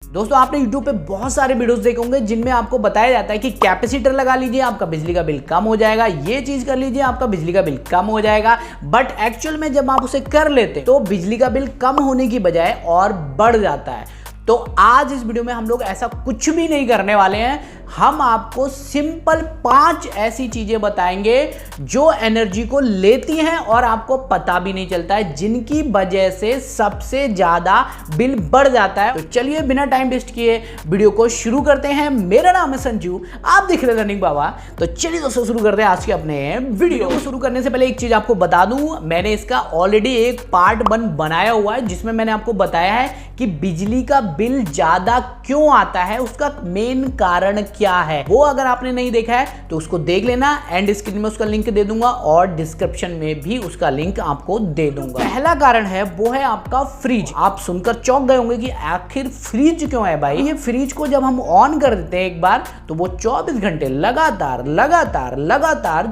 दोस्तों आपने YouTube पे बहुत सारे वीडियोस देखे होंगे जिनमें आपको बताया जाता है कि कैपेसिटर लगा लीजिए आपका बिजली का बिल कम हो जाएगा, ये चीज कर लीजिए आपका बिजली का बिल कम हो जाएगा। बट एक्चुअल में जब आप उसे कर लेते हैं तो बिजली का बिल कम होने की बजाय और बढ़ जाता है। तो आज इस वीडियो में हम लोग ऐसा कुछ भी नहीं करने वाले हैं। हम आपको सिंपल 5 ऐसी चीजें बताएंगे जो एनर्जी को लेती हैं और आपको पता भी नहीं चलता है, जिनकी वजह से सबसे ज्यादा बिल बढ़ जाता है। तो चलिए बिना टाइम वेस्ट किए वीडियो को शुरू करते हैं। मेरा नाम है संजू, आप देख रहे हैं रनिंग बाबा। तो चलिए दोस्तों शुरू करते हैं आज के अपने वीडियो को। शुरू करने से पहले एक चीज आपको बता दूं, मैंने इसका ऑलरेडी एक पार्ट 1 बनाया हुआ है जिसमें मैंने आपको बताया है कि बिजली का बिल ज्यादा क्यों आता है, उसका मेन कारण क्या है। वो अगर आपने नहीं देखा है तो उसको देख लेना, एंड स्क्रीन में उसका लिंक दे दूंगा और डिस्क्रिप्शन में भी उसका लिंक आपको दे दूंगा। पहला कारण है वो है आपका फ्रिज। आप सुनकर चौंक गए होंगे कि आखिर फ्रिज क्यों है भाई। ये फ्रिज को जब हम ऑन कर देते हैं एक बार तो वो 24 घंटे लगातार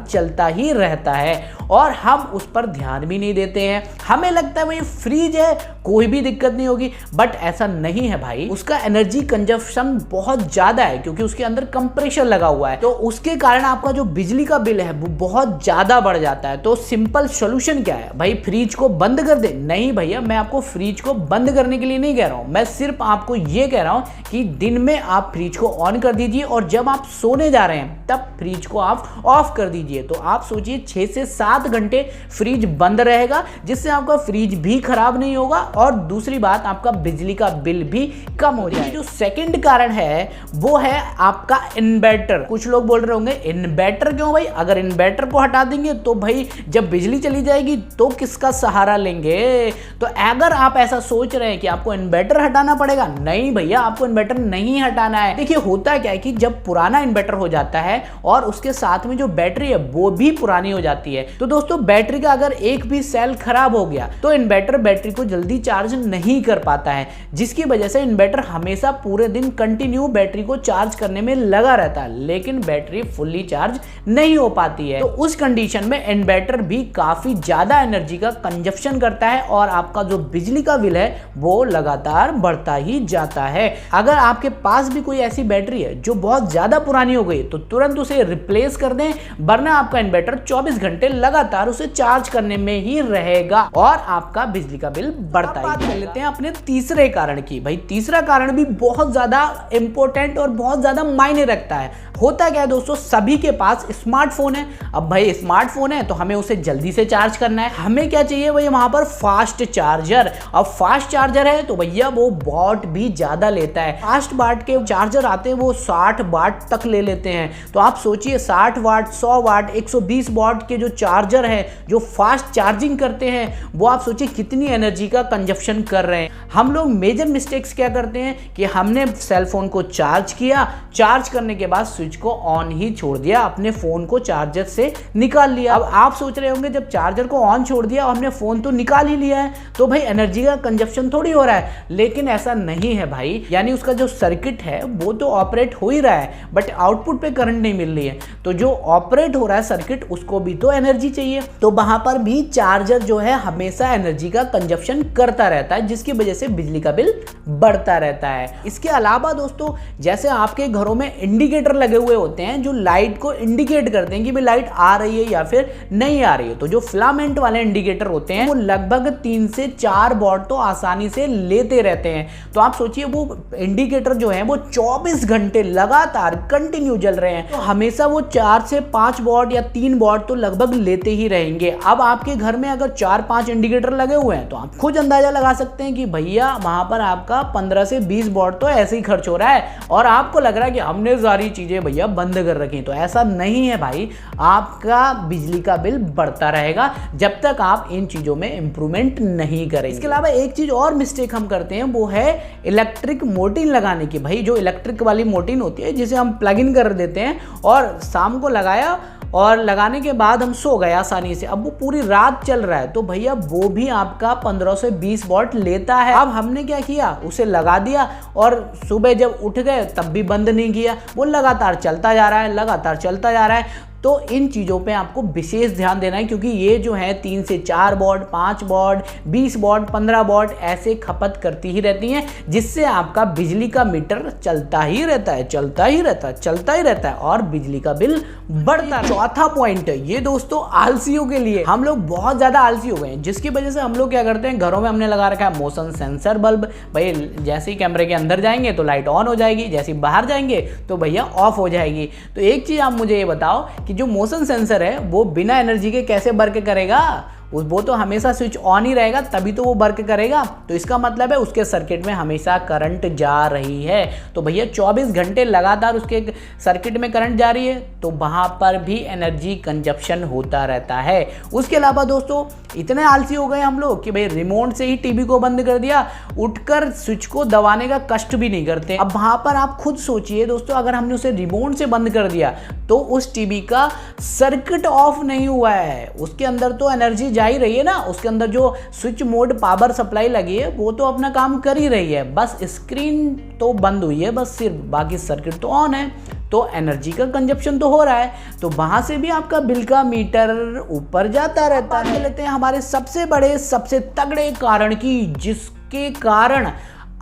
चलता ही रहता है और हम उस पर ध्यान भी नहीं देते हैं। हमें लगता है भाई फ्रिज है, कोई भी दिक्कत नहीं होगी, बट ऐसा नहीं है भाई। उसका एनर्जी कंजप्शन बहुत ज्यादा है क्योंकि उसके अंदर कंप्रेसर लगा हुआ है, तो उसके कारण आपका जो बिजली का बिल है वो बहुत ज्यादा बढ़ जाता है। तो सिंपल सोल्यूशन क्या है भाई, फ्रिज को बंद कर दे? नहीं भैया, मैं आपको फ्रिज को बंद करने के लिए नहीं कह रहा हूं। मैं सिर्फ आपको यह कह रहा हूं कि दिन में आप फ्रिज को ऑन कर दीजिए और जब आप सोने जा रहे हैं तब फ्रिज को आप ऑफ कर दीजिए। तो आप सोचिए 6 से 7 घंटे फ्रिज बंद रहेगा, जिससे आपका फ्रिज भी खराब नहीं होगा और दूसरी बात आपका बिजली का बिल भी कम हो जाएगा। जो सेकंड कारण है वो है आपका इन्वर्टर। कुछ लोग बोल रहे होंगे इन्वर्टर क्यों भाई, अगर इन्वर्टर को हटा देंगे तो भाई जब बिजली चली जाएगी तो किसका सहारा लेंगे। तो अगर आप ऐसा सोच रहे हैं कि आपको इन्वर्टर हटाना पड़ेगा, नहीं भैया, आपको इन्वर्टर नहीं हटाना है। देखिए होता क्या है कि जब पुराना इन्वर्टर हो जाता है और उसके साथ में जो बैटरी है वो भी पुरानी हो जाती है, तो दोस्तों बैटरी का अगर एक भी सेल खराब हो गया तो इन्वर्टर बैटरी को जल्दी चार्ज नहीं कर पाता है, जिसकी वजह से इन्वर्टर हमेशा पूरे दिन कंटिन्यू बैटरी को चार्ज करने में लगा रहता है, लेकिन बैटरी फुल्ली चार्ज नहीं हो पाती है। तो उस कंडीशन में इन्वर्टर भी काफी ज्यादा एनर्जी का कंजप्शन करता है और आपका जो बिजली का बिल है वो लगातार बढ़ता ही जाता है। अगर आपके पास भी कोई ऐसी बैटरी है जो बहुत ज्यादा पुरानी हो गई तो तुरंत उसे रिप्लेस कर दें, वरना आपका इन्वर्टर 24 घंटे लगातार उसे चार्ज करने में ही रहेगा और आपका बिजली का बिल बढ़ता ही। बात कर लेते हैं अपने तीसरे कारण की। भाई तीसरा कारण भी बहुत ज्यादा इंपॉर्टेंट और बहुत ज्यादा मायने रखता है। होता क्या है दोस्तों, सभी के पास स्मार्टफोन है। अब भाई स्मार्टफोन है तो हमें उसे जल्दी से चार्ज करना है, हमें क्या चाहिए भाई वहां पर फास्ट चार्जर। अब फास्ट चार्जर है तो भैया वो वॉट भी ज्यादा लेता है। फास्ट वाट के चार्जर आते हैं वो 60 वाट तक ले लेते हैं। तो आप सोचिए 60 वाट, 100 वाट, 120 वाट के जो चार्जर है जो फास्ट चार्जिंग करते हैं, वो आप सोचिए कितनी एनर्जी का कंजप्शन कर रहे हैं। हम लोग मेजर मिस्टेक्स क्या करते हैं कि हमने सेल फोन को चार्ज किया, चार्ज करने के बाद स्विच को ऑन ही छोड़ दिया, अपने फोन को चार्जर से निकाल लिया। अब आप सोच रहे होंगे जब चार्जर को ऑन छोड़ दिया और हमने फोन तो निकाल ही लिया है तो भाई एनर्जी का कंजप्शन थोड़ी हो रहा है, लेकिन ऐसा नहीं है भाई। यानी उसका जो सर्किट है वो तो ऑपरेट हो ही रहा है बट आउटपुट पे करंट नहीं मिल रही है, तो जो ऑपरेट हो रहा है सर्किट उसको भी तो एनर्जी चाहिए। तो वहां पर भी चार्जर जो है हमेशा एनर्जी का कंजप्शन करता रहता है, जिसकी वजह से बिजली का बिल बढ़ता रहता है। इसके अलावा दोस्तों जैसे आपके घरों में इंडिकेटर लगे हुए होते हैं जो लाइट को इंडिकेट करते हैं कि भाई लाइट आ रही है या फिर नहीं आ रही है, तो जो फिलामेंट वाले इंडिकेटर होते हैं वो लगभग 3 से 4 वॉट तो आसानी से लेते रहते हैं। तो आप सोचिए वो इंडिकेटर जो है वो 24 घंटे लगातार कंटिन्यू जल रहे हैं, तो हमेशा वो 4 से 5 वॉट या 3 वॉट तो लगभग लेते ही रहेंगे। अब आपके घर में अगर 4-5 इंडिकेटर लगे हुए हैं तो आप खुद अंदाजा लगा सकते हैं कि भैया वहां पर आपका 15 से 20 वॉट तो ऐसे ही खर्च हो रहा है और आपको लग रहा है कि हमने सारी चीजें भैया बंद कर रखी। तो ऐसा नहीं है भाई, आपका बिजली का बिल बढ़ता रहेगा जब तक आप इन चीजों में इंप्रूवमेंट नहीं करेंगे। इसके अलावा एक चीज और मिस्टेक हम करते हैं वो है इलेक्ट्रिक मोटिन लगाने की। भाई जो इलेक्ट्रिक वाली मोटिन होती है जिसे हम प्लग इन कर देते हैं और शाम को लगाया और लगाने के बाद हम सो गए आसानी से, अब वो पूरी रात चल रहा है तो भैया वो भी आपका 15 से 20 वॉट लेता है। अब हमने क्या किया, उसे लगा दिया और सुबह जब उठ गए तब भी बंद नहीं किया, वो लगातार चलता जा रहा है, लगातार चलता जा रहा है। तो इन चीज़ों पे आपको विशेष ध्यान देना है, क्योंकि ये जो है 3 से 4 वॉट, 5 वॉट, 20 वॉट, 15 वॉट ऐसे खपत करती ही रहती हैं, जिससे आपका बिजली का मीटर चलता ही रहता है और बिजली का बिल बढ़ता है। चौथा पॉइंट है ये दोस्तों आलसियों के लिए। हम लोग बहुत ज़्यादा आलसी हो गए हैं, जिसकी वजह से हम लोग क्या करते हैं, घरों में हमने लगा रखा है मोशन सेंसर बल्ब। भाई जैसे ही कैमरे के अंदर जाएंगे तो लाइट ऑन हो जाएगी, जैसे ही बाहर जाएंगे तो भैया ऑफ हो जाएगी। तो एक चीज़ आप मुझे ये बताओ कि जो मोशन सेंसर है वो बिना एनर्जी के कैसे वर्क करेगा? वो तो हमेशा स्विच ऑन ही रहेगा, तभी तो वो वर्क करेगा। तो इसका मतलब है उसके सर्किट में हमेशा करंट जा रही है। तो भैया 24 घंटे लगातार उसके सर्किट में करंट जा रही है, तो वहाँ पर भी एनर्जी कंजप्शन होता रहता है। उसके अलावा दोस्तों इतने आलसी हो गए हम लोग कि भाई रिमोट से ही टीवी को बंद कर दिया, उठकर स्विच को दबाने का कष्ट भी नहीं करते। अब वहाँ पर आप खुद सोचिए दोस्तों, अगर हमने उसे रिमोट से बंद कर दिया तो उस टीवी का सर्किट ऑफ नहीं हुआ है, उसके अंदर तो एनर्जी जा ही रही है ना, उसके अंदर जो स्विच मोड पावर सप्लाई लगी है वो तो अपना काम कर ही रही है, बस स्क्रीन तो बंद हुई है बस सिर्फ, बाकी सर्किट तो ऑन है। तो एनर्जी का कंजप्शन तो हो रहा है, तो वहां से भी आपका बिल का मीटर ऊपर जाता रहता है। लेते हैं हमारे सबसे बड़े सबसे तगड़े कारण की, जिसके कारण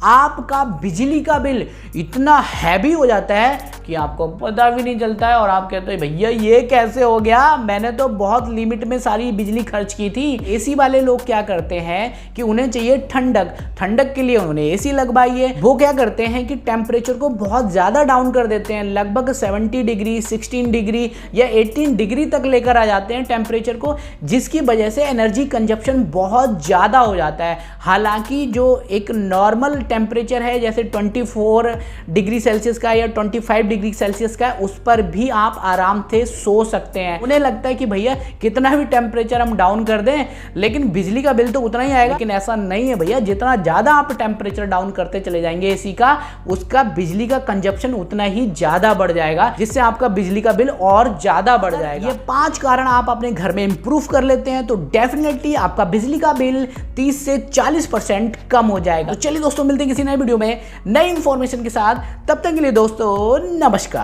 आपका बिजली का बिल इतना हैवी हो जाता है कि आपको पता भी नहीं चलता है और आप कहते हैं भैया ये कैसे हो गया, मैंने तो बहुत लिमिट में सारी बिजली खर्च की थी। एसी वाले लोग क्या करते हैं कि उन्हें चाहिए ठंडक के लिए उन्होंने एसी लगवाई है। वो क्या करते हैं कि टेम्परेचर को बहुत ज़्यादा डाउन कर देते हैं, लगभग 70 डिग्री, 16 डिग्री या 18 डिग्री तक लेकर आ जाते हैं टेम्परेचर को, जिसकी वजह से एनर्जी कंजप्शन बहुत ज़्यादा हो जाता है। हालांकि जो एक नॉर्मल टेम्परेचर है जैसे 24 डिग्री सेल्सियस का या 25 डिग्री सेल्सियस का है, उस पर भी आप आराम से सो सकते हैं। उन्हें लगता है कि भैया कितना भी टेम्परेचर हम डाउन कर दें लेकिन बिजली का बिल तो उतना ही आएगा, लेकिन ऐसा नहीं है भैया। जितना ज़्यादा आप टेम्परेचर डाउन करते चले जाएंगे एसी का, उसका बिजली का कंजप्शन उतना ही ज़्यादा बढ़ जाएगा, जिससे आपका बिजली का बिल और ज़्यादा बढ़ जाएगा। ये 5 कारण आप अपने घर में इंप्रूव कर लेते हैं तो डेफिनेटली आपका बिजली का बिल 30 से 40% कम हो जाएगा। तो चलिए दोस्तों, मिलते हैं किसी नए वीडियो में नई इंफॉर्मेशन के साथ। तब तक के लिए दोस्तों नमस्कार।